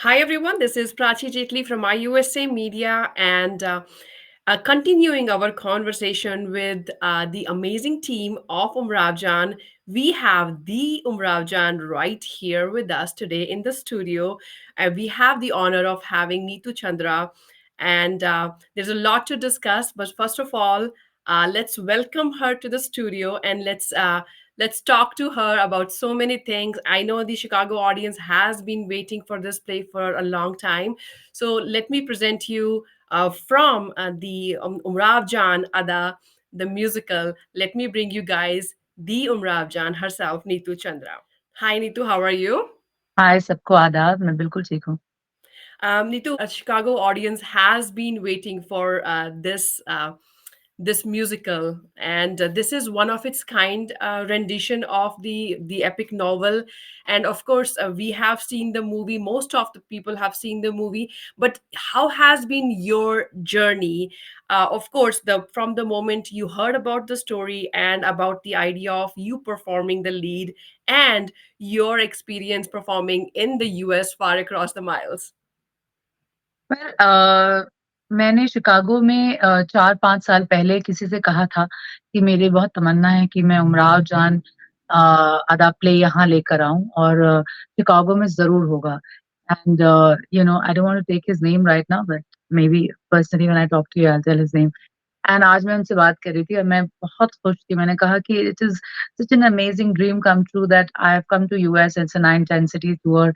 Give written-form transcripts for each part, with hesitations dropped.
Hi everyone, this is Prachi Jetli from IUSA Media and continuing our conversation with the amazing team of Umrao Jaan. We have the Umrao Jaan right here with us today in the studio. We have the honor of having Neetu Chandra, and there's a lot to discuss. But first of all, let's welcome her to the studio and let's talk to her about so many things. I know the Chicago audience has been waiting for this play for a long time. So let me present you from the Umrao Jaan Ada, the musical. Let me bring you guys the Umrao Jaan herself, Neetu Chandra. Hi, Neetu, how are you? हाय सबको आदाब मैं बिल्कुल ठीक हूँ। Neetu, a Chicago audience has been waiting for this musical, and this is one of its kind rendition of the epic novel. And of course, we have seen the movie. Most of the people have seen the movie, but how has been your journey? Of course, the from the moment you heard about the story and about the idea of you performing the lead, and your experience performing in the US far across the miles. पर मैंने Chicago में 4-5 साल पहले किसी से कहा था कि मेरी बहुत तमन्ना है कि मैं उमराव जान अदा प्ले यहाँ लेकर आऊँ और शिकागो में ज़रूर होगा। And I don't want to take his name right now but maybe personally when I talk to you I will tell his name. And आज मैं उनसे बात कर रही थी और मैं बहुत खुश थी। मैंने कहा कि it is such an amazing dream come true that I have come to US, it's a 9-10 city tour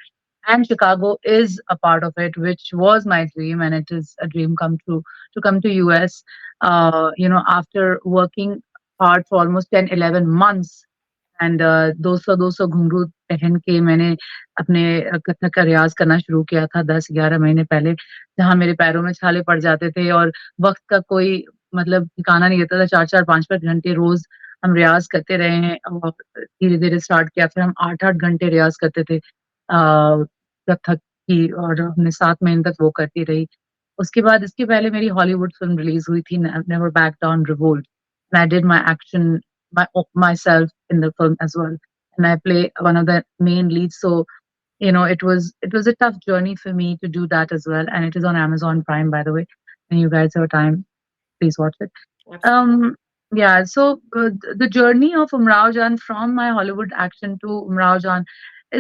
and Chicago is a part of it, which was my dream, and it is a dream come true to come to US. After working hard for almost 10-11 months, and 200 घुंघरू पहन के मैंने अपने कथक का रियाज़ करना शुरू किया था 10-11 महीने पहले, जहाँ मेरे पैरों में छाले पड़ जाते थे और वक़्त का कोई मतलब ठिकाना नहीं रहता था। 4-4 5-5 घंटे रोज़ हम रियाज़ करते रहे हैं और धीरे-धीरे स्टार्ट किया, फिर हम 8-8 घंटे रियाज़ करते थे कथक की और हमने 7 महीने तक वो करती रही। उसके बाद इसके पहले मेरी हॉलीवुड फ़िल्म रिलीज़ हुई थी never back down revolt and I did my action myself in the film as well, and I play one of the main leads. So it was a tough journey for me to do that as well, and it is on Amazon Prime, by the way. And you guys have time, please watch it. Absolutely. Um, yeah. So the journey of Umrao Jaan from my Hollywood action to Umrao Jaan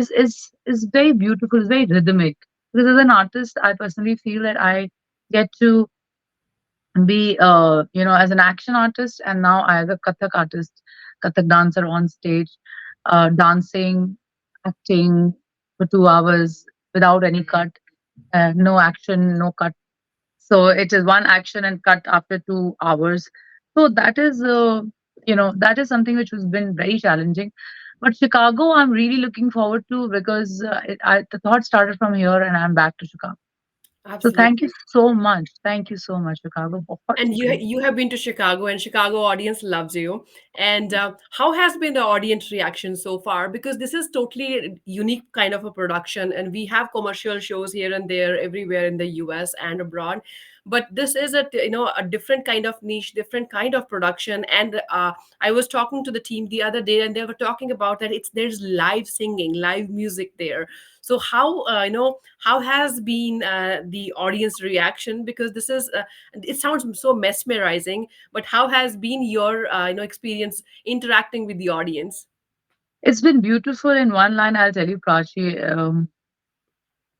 is very beautiful. It's very rhythmic because as an artist, I personally feel that I get to be as an action artist and now as a Kathak artist, Kathak dancer on stage, dancing, acting for 2 hours without any cut, no action, no cut. So it is one action and cut after 2 hours. So that is something which has been very challenging. But Chicago, I'm really looking forward to because the thought started from here and I'm back to Chicago. So thank you Absolutely. so much. Thank you so much, Chicago. बहुत And you शुक्रिया. you have been to Chicago, and Chicago audience loves you. And how has been the audience reaction so far? Because this is totally unique kind of a production, and we have commercial shows here and there everywhere in the US and abroad. But this is a different kind of niche, different kind of production. And I was talking to the team the other day, and they were talking about that there's live singing, live music there. So how has been the audience reaction? Because this is it sounds so mesmerizing, but how has been your experience interacting with the audience? It's been beautiful in one line, I'll tell you, Prachi.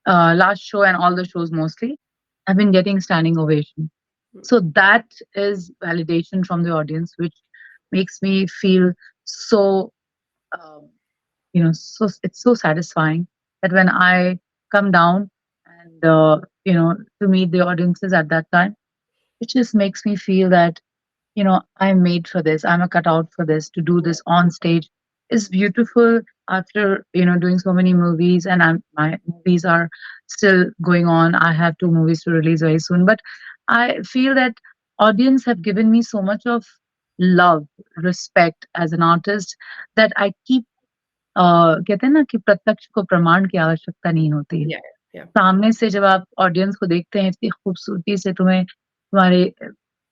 Last show and all the shows mostly, I've been getting standing ovation. So that is validation from the audience, which makes me feel so, um, so it's so satisfying that when I come down and, to meet the audiences at that time, it just makes me feel that I'm made for this. I'm a cutout for this. To do this on stage is beautiful after, doing so many movies and my movies are still going on. I have 2 movies to release very soon, but I feel that audience have given me so much of love, respect as an artist that I keep कहते हैं ना कि प्रत्यक्ष को प्रमाण की आवश्यकता नहीं होती है। Yeah, yeah. सामने से जब आप ऑडियंस को देखते हैं इतनी खूबसूरती से तुम्हें तुम्हारी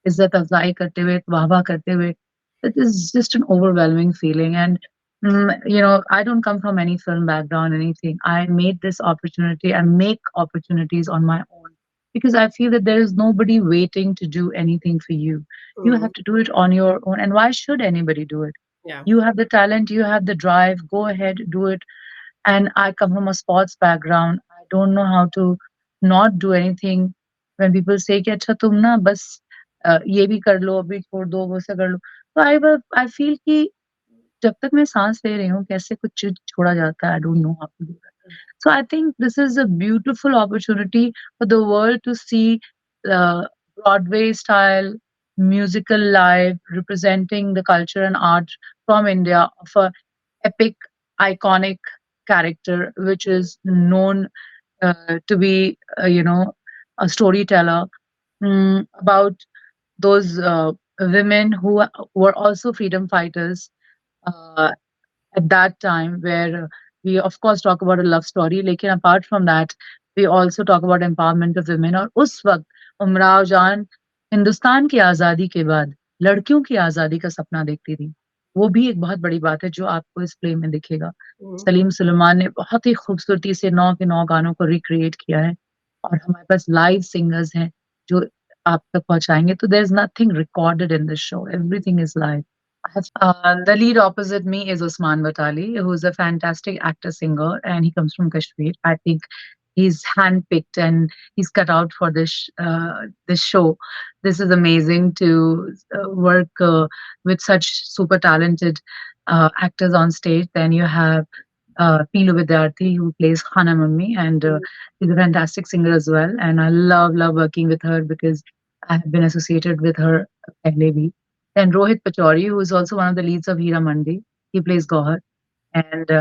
इज्जत अफ़ज़ाई करते हुए, वाह-वाह करते हुए, it is just an overwhelming feeling and I don't come from any film background, anything. I made this opportunity. I make opportunities on my own because I feel that there is nobody waiting to do anything for you. You Mm, have to do it on your own. And why should anybody do it? yeah. You have the talent, you have the drive, go ahead, do it. And I come from a sports background. I don't know how to not do anything. When people say कि अच्छा तुम ना बस ये भी कर लो अभी छोड़ दो वो से कर लो तो आई फील कि जब तक मैं सांस ले रही हूँ कैसे कुछ चीज छोड़ा जाता है I don't know how to do that so I think this is a beautiful opportunity for the world to see Broadway style musical live representing the culture and art from India of a epic, iconic character, which is known to be, a storyteller about those women who were also freedom fighters uh, at that time, where we of course talk about a love story, लेकिन apart from that, we also talk about empowerment of women. और उस वक्त उमराव जान हिंदुस्तान की आज़ादी के बाद लड़कियों की आज़ादी का सपना देखती थी। वो भी एक बहुत बड़ी बात है जो आपको इस प्ले में दिखेगा। Mm. सलीम सुलेमान ने बहुत ही खूबसूरती से 9 के 9 गानों को रिक्रिएट किया है और हमारे पास लाइव सिंगर्स हैं जो आप तक पहुँचाएँगे। तो there is nothing recorded in this show, everything is live. The lead opposite me is Usman Batali, who is a fantastic actor singer, and he comes from Kashmir. I think he's handpicked and he's cut out for this show. This is amazing to work with such super talented actors on stage. Then you have Pilu Vidyarthi, who plays Khana Mummy, and she's a fantastic singer as well. And I love working with her because I have been associated with her pehle bhi. Then Rohit Pachauri, who is also one of the leads of Hira Mandi, he plays Gohar, and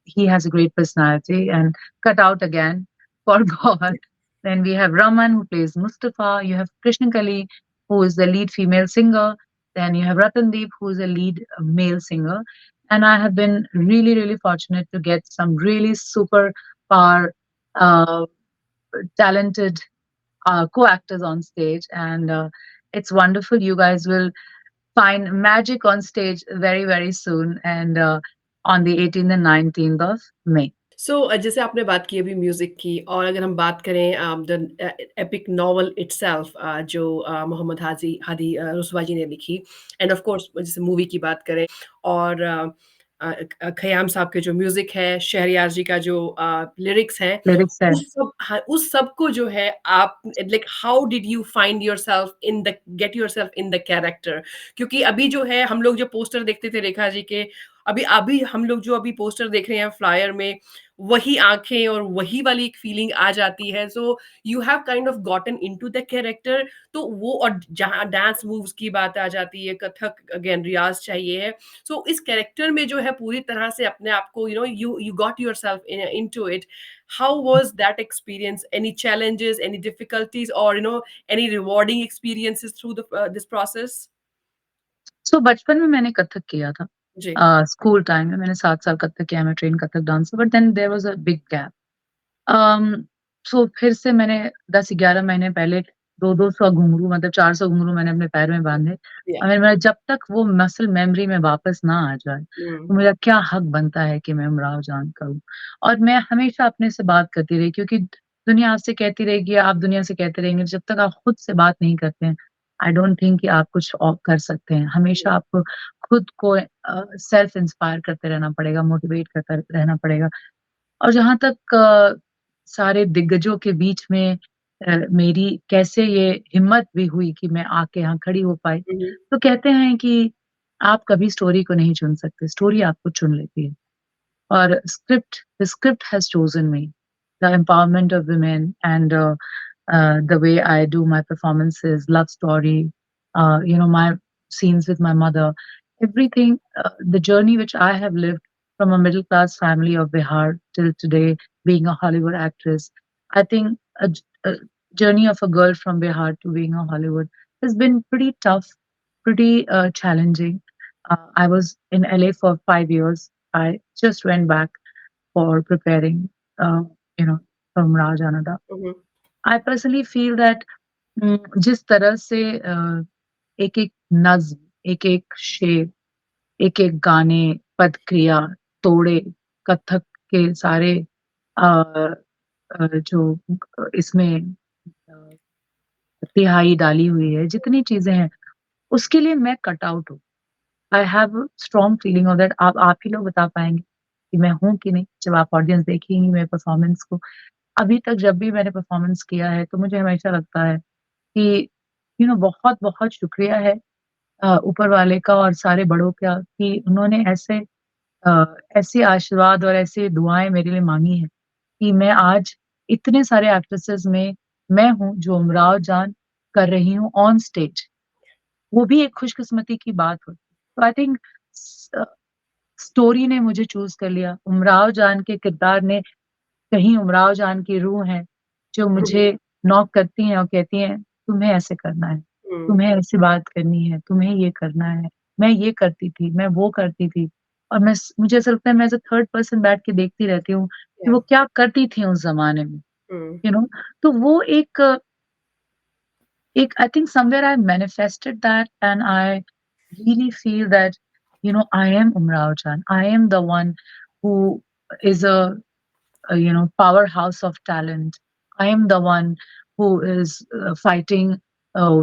he has a great personality and cut out again for Gohar. Then we have Raman, who plays Mustafa. You have Krishna Kali, who is the lead female singer. Then you have Ratandeep, who is a lead male singer. And I have been really fortunate to get some really super power, uh, talented co-actors on stage, and it's wonderful. You guys will find magic on stage very soon, and on the 18th and 19th of May. सो जैसे आपने बात की अभी music की और अगर हम बात करें द एपिक नॉवल इटसेल्फ जो मोहम्मद हादी रुस्वा जी ने लिखी एंड ऑफ कोर्स जैसे मूवी की बात करें और खयाम साहब के जो म्यूज़िक है, शहरयार जी का जो लिरिक्स हैं, Lyrics है. उस सब को जो है आप like how did you find yourself in the get yourself in the character? क्योंकि अभी जो है हम लोग जो पोस्टर देखते थे रेखा जी के, अभी अभी हम लोग जो अभी पोस्टर देख रहे हैं फ्लायर में, वही आँखें और वही वाली एक फीलिंग आ जाती है। So you have kind of gotten into the character तो वो और जहाँ डांस मूव्स की बात आ जाती है, कथक अगेन रियाज़ चाहिए है। सो इस कैरेक्टर में जो है पूरी तरह से अपने आप को you got yourself into it. How was that experience? Any challenges, any difficulties और any rewarding experiences through this process? So बचपन में मैंने कथक किया था। जी। स्कूल टाइम में मैंने 7 साल कथक किया, मैं train Kathak dancer, but then there was a big gap. Um, so फिर से मैंने 10-11 महीने पहले 2-2 सौ घुंघरू मतलब 400 घुंघरू मैंने अपने पैर में बाँधे या। और मैं जब तक वो मसल मेमोरी में वापस ना आ जाए, हुँ, तो मेरा क्या हक बनता है कि मैं उमराव जान करूँ। और मैं हमेशा अपने से बात करती रही क्योंकि दुनिया आपसे कहती रहेगी, आप दुनिया से कहते रहेंगे, जब तक आप खुद से बात नहीं करते हैं, आई डोंट थिंक कि आप कुछ और कर सकते हैं। हमेशा आपको खुद को सेल्फ इंस्पायर करते रहना पड़ेगा, मोटिवेट करता रहना पड़ेगा। और जहाँ तक सारे दिग्गजों के बीच में मेरी कैसे ये हिम्मत भी हुई कि मैं आके यहाँ खड़ी हो पाई। हुँ, हुँ, तो कहते हैं कि आप कभी स्टोरी को नहीं चुन सकते, स्टोरी आपको चुन लेती है। और the script has chosen me. The empowerment of women and the way I do my performances, love story, my scenes with my mother, everything, the journey which I have lived from a middle class family of Bihar till today, being a Hollywood actress. I think a journey of a girl from Bihar to being a Hollywood has been pretty tough, pretty challenging. I was in LA for 5 years. I just went back for preparing, uh, you know, for Umrao Jaan. Hmm, I personally feel that जिस तरह से एक-एक नज़्म, एक-एक शेर एक-एक गाने, पद क्रिया, तोड़े, कथक के सारे अ जो इसमें तिहाई डाली हुई है, जितनी चीज़ें हैं, उसके लिए मैं कट आउट हूँ। I have strong feeling of that आप ही लोग बता पाएँगे कि मैं हूँ कि नहीं, जब आप ऑडियंस देखेंगी मेरे परफ़ॉर्मेंस को। अभी तक जब भी मैंने परफ़ॉर्मेंस किया है, तो मुझे हमेशा लगता है कि बहुत-बहुत शुक्रिया है ऊपर वाले का और सारे बड़ों का कि उन्होंने ऐसे आशीर्वाद और ऐसी दुआएँ मेरे लिए माँगी हैं, कि मैं आज इतने सारे एक्ट्रेसेस में मैं हूँ जो उमराव जान कर रही हूँ ऑन स्टेज। वो भी एक खुशकिस्मती की बात होती है। तो आई थिंक स स्टोरी ने मुझे चूज़ कर लिया। उमराव जान के किरदार ने कहीं उमराव जान की रूह है, जो हम्म, मुझे नॉक करती हैं और कहती हैं, "तुम्हें ऐसे करना है, हम्म, तुम्हें ऐसे बात करनी है, तुम्हें ये करना है।" मैं ये करती थी, मैं वो करती थी और मुझे ऐसा लगता है मैं एज़ अ थर्ड पर्सन बैठ के देखती रहती हूँ, कि या वो क्या करती थी उस ज़माने में, हम्म, यू नो तो वो एक I think somewhere I manifested that and I really feel that, I am Umrao Jaan, I am the one who is powerhouse of talent. I am the one who is fighting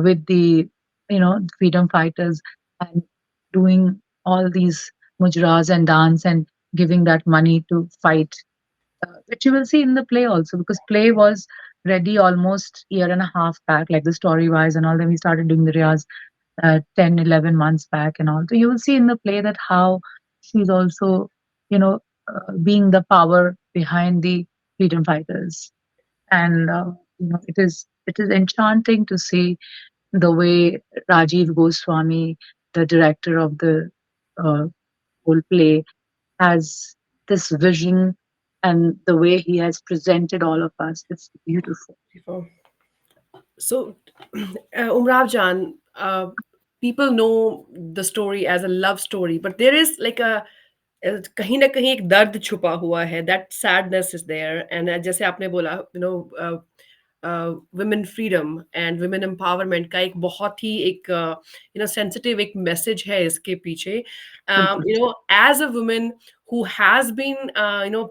with the, freedom fighters and doing all these mujras and dance and giving that money to fight, which you will see in the play also, because play was ready almost year and a half back, like the story wise and all. Then we started doing the riyaz 10, 11 months back and all. So you will see in the play that how she's also, being the power behind the freedom fighters. And, it is enchanting to see the way Rajiv Goswami, the director of the uh, whole play, has this vision and the way he has presented all of us. It's beautiful. before. So, Umrav Jan, people know the story as a love story, but there is like a कहीं ना कहीं एक दर्द छुपा हुआ है, that sadness is there and जैसे आपने बोला women freedom and women empowerment का एक बहुत ही एक सेंसिटिव एक मैसेज है इसके पीछे, बिल्कुल। As a women who has been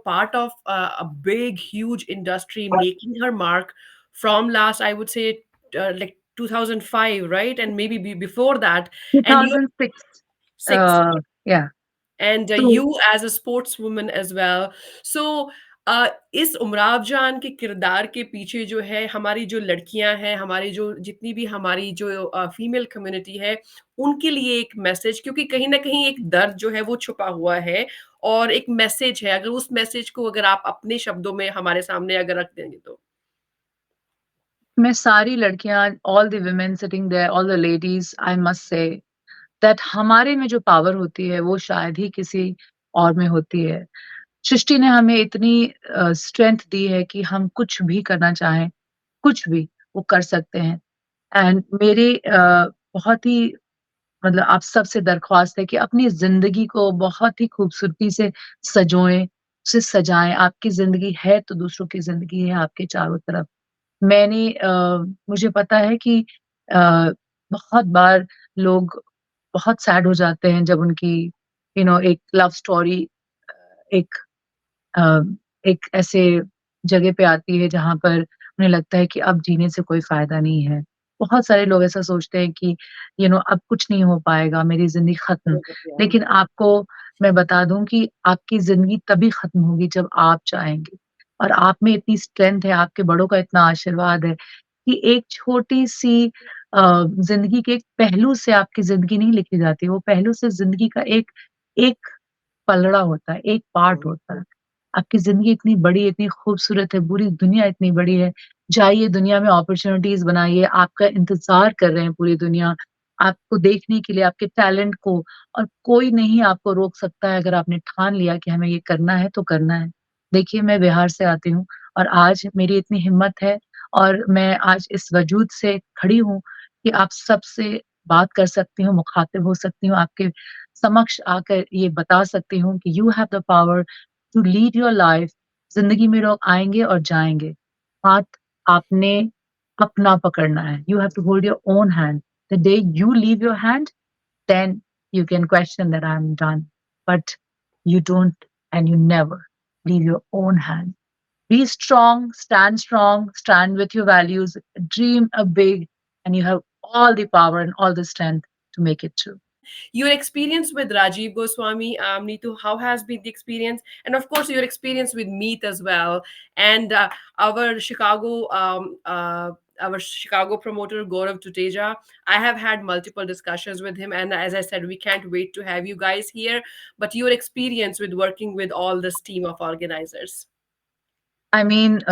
part of a big huge industry making her mark from last, I would say, like 2005, right? And maybe before that. And you 2006, six, yeah. and So you as a sportswoman as well. So इस उमराव जान के किरदार के पीछे जो है हमारी जो लड़कियां हैं, हमारी जो जितनी भी हमारी जो फीमेल कम्युनिटी है, उनके लिए एक मैसेज, क्योंकि कहीं ना कहीं एक दर्द जो है वो छुपा हुआ है और एक मैसेज है, अगर उस मैसेज को अगर आप अपने शब्दों में हमारे सामने अगर रख देंगे तो। मैं सारी लड़कियाँ, all the women sitting there, all the ladies, I must say that हमारे में जो पावर होती है, वो शायद ही किसी और में होती है। सृष्टि ने हमें इतनी स्ट्रेंथ दी है कि हम कुछ भी करना चाहें, कुछ भी, वो कर सकते हैं। एंड मेरे बहुत ही मतलब आप सबसे दरख्वास्त है कि अपनी ज़िंदगी को बहुत ही खूबसूरती से सँजोएँ, उसे सजाएँ। आपकी ज़िंदगी है तो दूसरों की ज़िंदगी है आपके चारों तरफ। मैंने मुझे पता है कि अ, बहुत बार लोग बहुत सैड हो जाते हैं जब उनकी एक लव स्टोरी एक अ, एक ऐसे जगह पे आती है जहाँ पर उन्हें लगता है कि अब जीने से कोई फ़ायदा नहीं है। बहुत सारे लोग ऐसा सोचते हैं कि अब कुछ नहीं हो पाएगा, मेरी ज़िंदगी ख़त्म। या लेकिन आपको मैं बता दूँ कि आपकी ज़िंदगी तभी ख़त्म होगी जब आप चाहेंगे और आप में इतनी स्ट्रेंथ है, आपके बड़ों का इतना आशीर्वाद है कि एक छोटी-सी ज़िंदगी के एक पहलू से आपकी ज़िंदगी नहीं लिखी जाती, वो पहलू से ज़िंदगी का एक एक पलड़ा होता है, एक पार्ट होता है। आपकी ज़िंदगी इतनी बड़ी है, इतनी खूबसूरत है, पूरी दुनिया इतनी बड़ी है। जाइए दुनिया में अपॉर्च्युनिटीज़ बनाइए, आपका इंतज़ार कर रहे हैं पूरी दुनिया, आपको देखने के लिए, आपके टैलेंट को और कोई नहीं आपको रोक सकता है अगर आपने ठान लिया कि हमें ये करना है तो करना है। देखिए मैं बिहार से आती हूँ और आज मेरी इतनी हिम्मत है और मैं आज इस वजूद से खड़ी हूँ कि आप सबसे बात कर सकती हूँ, मुख़ातिब हो सकती हूँ, आपके समक्ष आकर ये बता सकती हूँ कि you have the power to lead your life. ज़िंदगी में लोग आएँगे और जाएँगे। हाथ आपने अपना पकड़ना है। You have to hold your own hand. The day you leave your hand, then You can question that I'm done, but you don't and you never leave your own hand. Be strong, stand with your values, dream a big, and you have all the power and all the strength to make it true. Your experience with Rajiv Goswami, Neetu, how has been the experience? And of course, your experience with Meet as well. And our Chicago. Our Chicago promoter Gaurav Tuteja. I have had multiple discussions with him, and as I said, we can't wait to have you guys here. But your experience with working with all this team of organizers. I mean,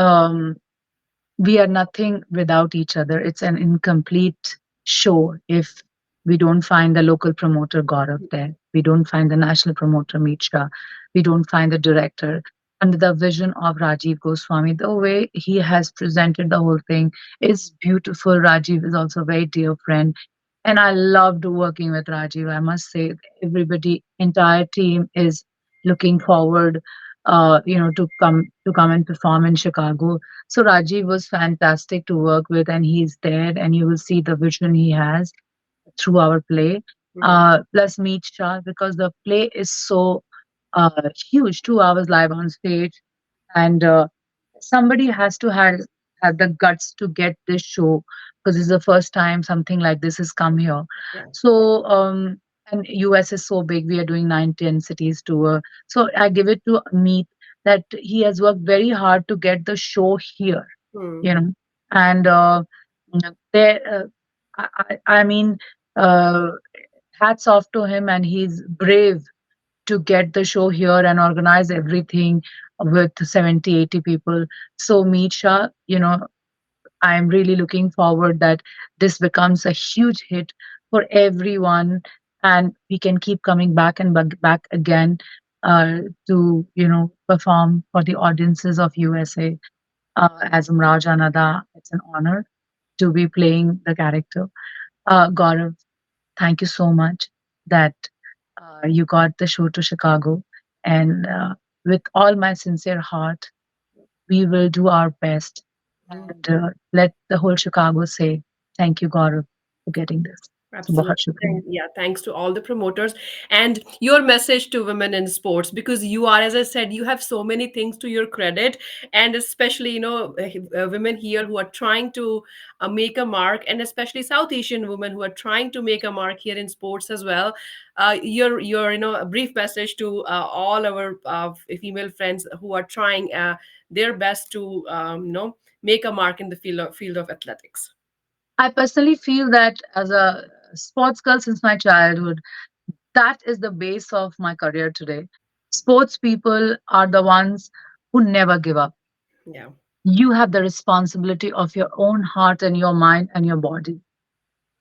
we are nothing without each other. It's an incomplete show if we don't find the local promoter Gaurav there. We don't find the national promoter Mitra. We don't find the director. Under the vision of Rajiv Goswami, the way he has presented the whole thing is beautiful. Rajiv is also a very dear friend. And I loved working with Rajiv. I must say, everybody, entire team is looking forward, to come and perform in Chicago. So Rajiv was fantastic to work with, and he's there, and you will see the vision he has through our play. Mhm. Plus Meet Shah, because the play is so huge, 2 hours live on stage, and somebody has to have the guts to get this show because it's the first time something like this has come here. Yeah. So and US is so big, we are doing 9-10 cities tour. So I give it to Meet that he has worked very hard to get the show here, Hmm. you know, and there. I mean, uh, hats off to him, and he's brave to get the show here and organize everything with 70, 80 people. So, Meet I'm really looking forward that this becomes a huge hit for everyone and we can keep coming back and back again to, perform for the audiences of USA. As Umrao Jaan, it's an honor to be playing the character. Gaurav, thank you so much that you got the show to Chicago. And with all my sincere heart, we will do our best and let the whole Chicago say, thank you, Gaurav, for getting this. So, Absolutely. बहुत शुक्रिया. Yeah, thanks to all the promoters. And your message to women in sports, because you are, as I said, you have so many things to your credit, and especially, women here who are trying to make a mark, and especially South Asian women who are trying to make a mark here in sports as well. Your, a brief message to all our female friends who are trying their best to, make a mark in the field of athletics. I personally feel that as a sports girl since my childhood, that is the base of my career today. Sports people are the ones who never give up. Yeah. You have the responsibility of your own heart and your mind and your body.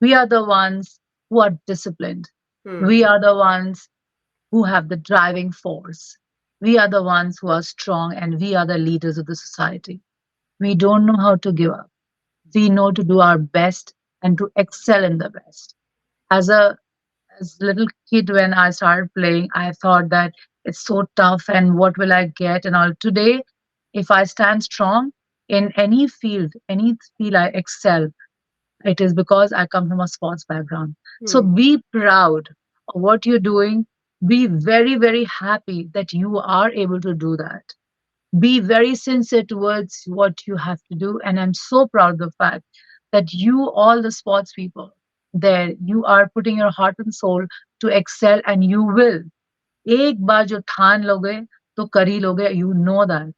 We are the ones who are disciplined. Hmm. We are the ones who have the driving force. We are the ones who are strong and we are the leaders of the society. We don't know how to give up. We know to do our best and to excel in the best. As a little kid, when I started playing, I thought that it's so tough and what will I get and all. Today, if I stand strong in any field I excel, it is because I come from a sports background. So Hmm. be proud of what you're doing. Be very, very happy that you are able to do that. Be very sincere towards what you have to do. And I'm so proud of the fact that you, all the sports people there, you are putting your heart and soul to excel and you will. एक बार जो ठान लोगे तो कर ही लोगे. You know that.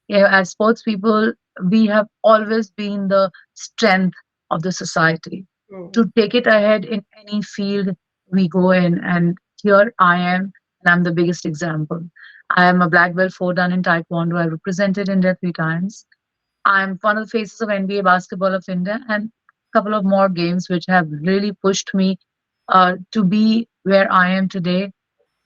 Yeah, as sports people, we have always been the strength of the society Hmm. to take it ahead in any field we go in. And here I am, and I'm the biggest example. I am a black belt 4 dan in Taekwondo. I represented India 3 times. I'm one of the faces of NBA basketball of India, and a couple of more games which have really pushed me to be where I am today.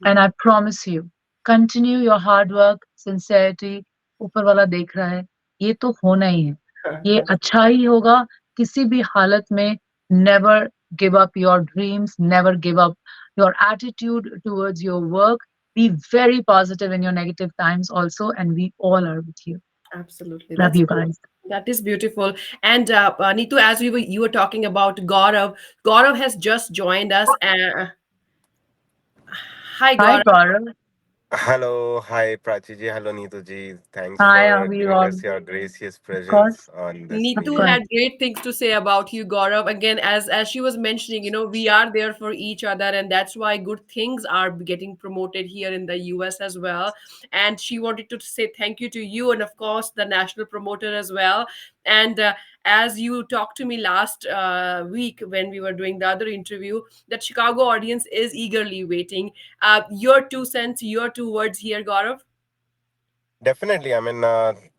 And I promise you, continue your hard work, sincerity. ऊपर वाला देख रहा है, ये तो होना ही है. ये अच्छा ही होगा किसी भी हालत में. Never give up your dreams, never give up your attitude towards your work. Be very positive in your negative times also, and we all are with you. Absolutely. Love That's you guys. that is beautiful. And Neetu, as you were talking about Gaurav, Gaurav has just joined us. Hi, Hi, Gaurav. Gaurav. Hello, hi Prachi ji, hello Neetu ji. Thanks Hi, how for are you giving all? us your gracious Of presence course, on this of Neetu course. had medium. great things to say about you, Gaurav. Again, as she was mentioning, we are there for each other, and that's why good things are getting promoted here in the US as well. And she wanted to say thank you to you, and of course the national promoter as well. And as you talked to me last week when we were doing the other interview, that Chicago audience is eagerly waiting. Your 2 cents, your 2 words here, Gaurav. Definitely,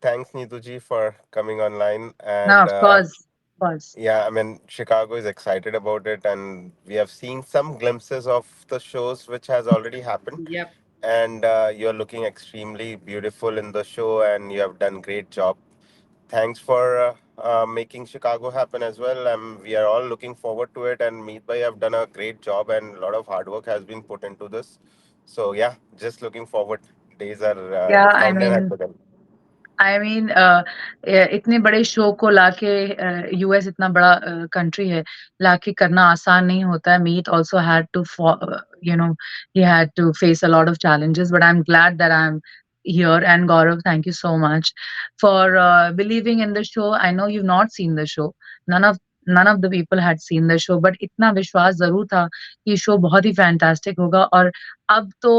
thanks Neetu ji for coming online. No, And of course, of course. yeah, Chicago is excited about it, and we have seen some glimpses of the shows which has already happened. Yep. And you're looking extremely beautiful in the show, and you have done great job. Thanks for making Chicago happen as well. We are all looking forward to it, and Meet Bhai have done a great job, and a lot of hard work has been put into this. So yeah, just looking forward. Days are Yeah, counted at the end. I mean इतने बड़े show को लाके US इतना बड़ा country है लाके करना आसान नहीं होता है Meet also had to you know he had to face a lot of challenges but I'm glad that I'm here and Gaurav thank you so much for believing in the show. I know you've not seen the show. None of the people had seen the show but इतना विश्वास जरूर था कि show बहुत ही fantastic होगा और अब तो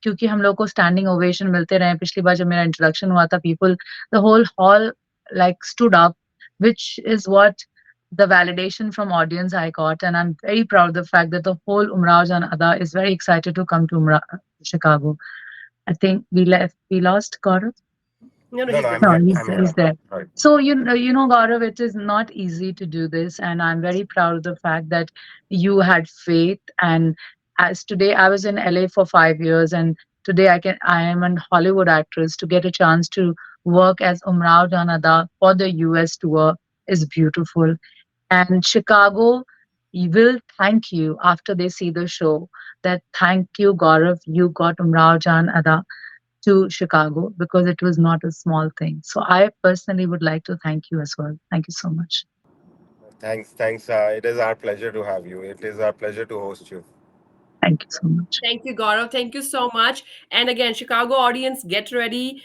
क्योंकि हम लोग को स्टैंडिंग ओवेशन मिलते रहे पिछली बार जब मेरा इंट्रोडक्शन हुआ था people the whole hall like stood up, which is what the validation from audience I got, and I'm very proud of the fact that the whole Umrao Jaan Ada is very excited to come to Chicago. I think we lost Gaurav. No, no, No, he's no, there. I'm No, here. he's I'm he's here. there. Right. So Gaurav, it is not easy to do this, and I'm very proud of the fact that you had faith. And as today, I was in LA for 5 years, and today I am a Hollywood actress. To get a chance to work as Umrao Janada for the US tour is beautiful. And Chicago will thank you after they see the show. That thank you, Gaurav. You got Umrao Jan Ada to Chicago because it was not a small thing. So I personally would like to thank you as well. Thank you so much. Thanks. It is our pleasure to have you. It is our pleasure to host you. Thank you so much. Thank you, Gaurav. Thank you so much. And again, Chicago audience, get ready.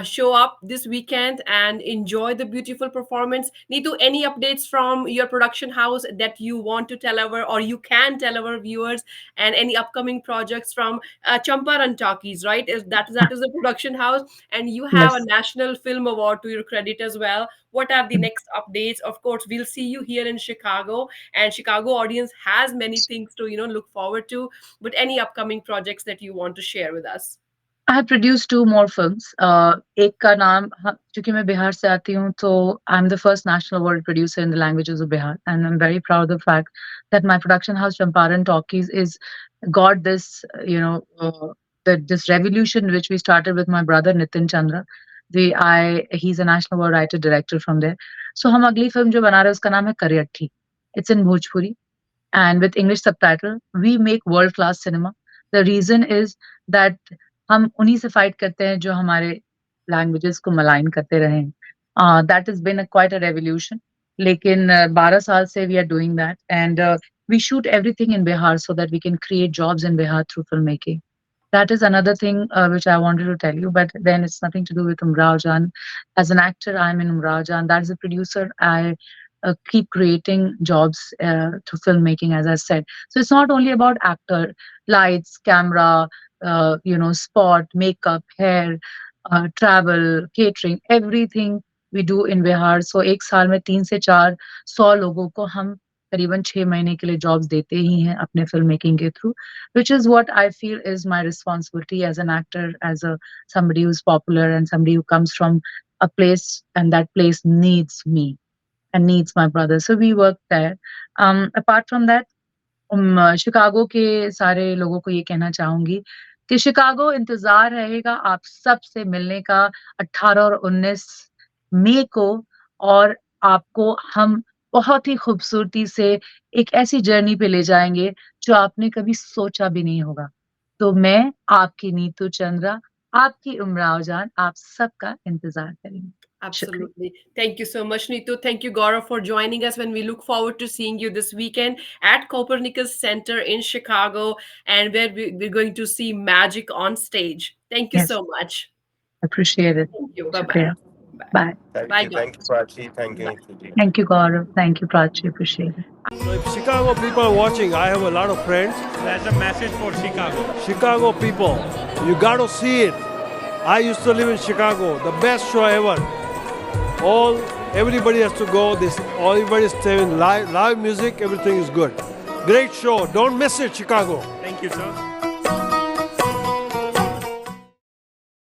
Show up this weekend and enjoy the beautiful performance. Neetu, any updates from your production house that you want to tell our, or you can tell our viewers, and any upcoming projects from Champaran Talkies, right? That is the production house, and you have a Yes. national film award to your credit as well. What are the next updates? Of course, we'll see you here in Chicago, and Chicago audience has many things to look forward to, but any upcoming projects that you want to share with us? I have produced two more films. एक का नाम क्योंकि मैं बिहार से आती हूँ तो I'm the first national award producer in the languages of Bihar and I'm very proud of the fact that my production house Champaran Talkies is got this this revolution which we started with my brother Nitin Chandra. He's a national award writer director from there. So हम अगली film जो बना रहे हैं उसका नाम है करियट्ठी. It's in Bhojpuri and with English subtitle. We make world class cinema. The reason is that हम उन्हीं से फाइट करते हैं जो हमारे लैंग्वेजेस को मलाइन करते रहे हैं. That has been quite a revolution. लेकिन 12 साल से we are doing that and we shoot everything in Bihar so that we can create jobs in Bihar through filmmaking. That is another thing which I wanted to tell you, but then it's nothing to do with Umrao Jaan. As an actor, I'm in Umrao Jaan. As a producer, I keep creating jobs through filmmaking, as I said. So it's not only about actor, lights, camera, spot, makeup, hair, travel, catering, everything we do in Bihar. So एक साल में 3 से 4 100 लोगों को हम करीबन 6 महीने के लिए जॉब्स देते ही हैं अपने फिल्म मेकिंग के through which is what I feel is my responsibility as an actor, as a somebody who's popular and somebody who comes from a place and that place needs me and needs my brother. So we work there. Apart from that, Chicago के सारे लोगों को ये कहना चाहूंगी कि Chicago इंतजार रहेगा आप सब से मिलने का 18 और 19 मई को और आपको हम बहुत ही खूबसूरती से एक ऐसी जर्नी पे ले जाएंगे जो आपने कभी सोचा भी नहीं होगा. तो मैं आपकी नीतू चंद्रा, आपकी उमराव जान आप सबका इंतजार करेंगे. शुक्रिया. Absolutely. Thank you so much, Neetu. Thank you, Gaurav, for joining us. When we look forward to seeing you this weekend at Copernicus Center in Chicago, and where we're going to see magic on stage. Thank you Yes, so much. appreciate it. Thank you. Bye bye. शुक्रिया. Bye. Bye. Thank Bye, you. Thank Gaurav. you, Prachi. Thank you, Bye. Neetu ji. Thank you, Gaurav. Thank you, Prachi. Appreciate it. So if Chicago people are watching, I have a lot of friends. That's a message for Chicago. Chicago people, you got to see it. I used to live in Chicago, the best show ever. Everybody has to go. Everybody's saying live music, everything is good. Great show. Don't miss it, Chicago. Thank you, sir.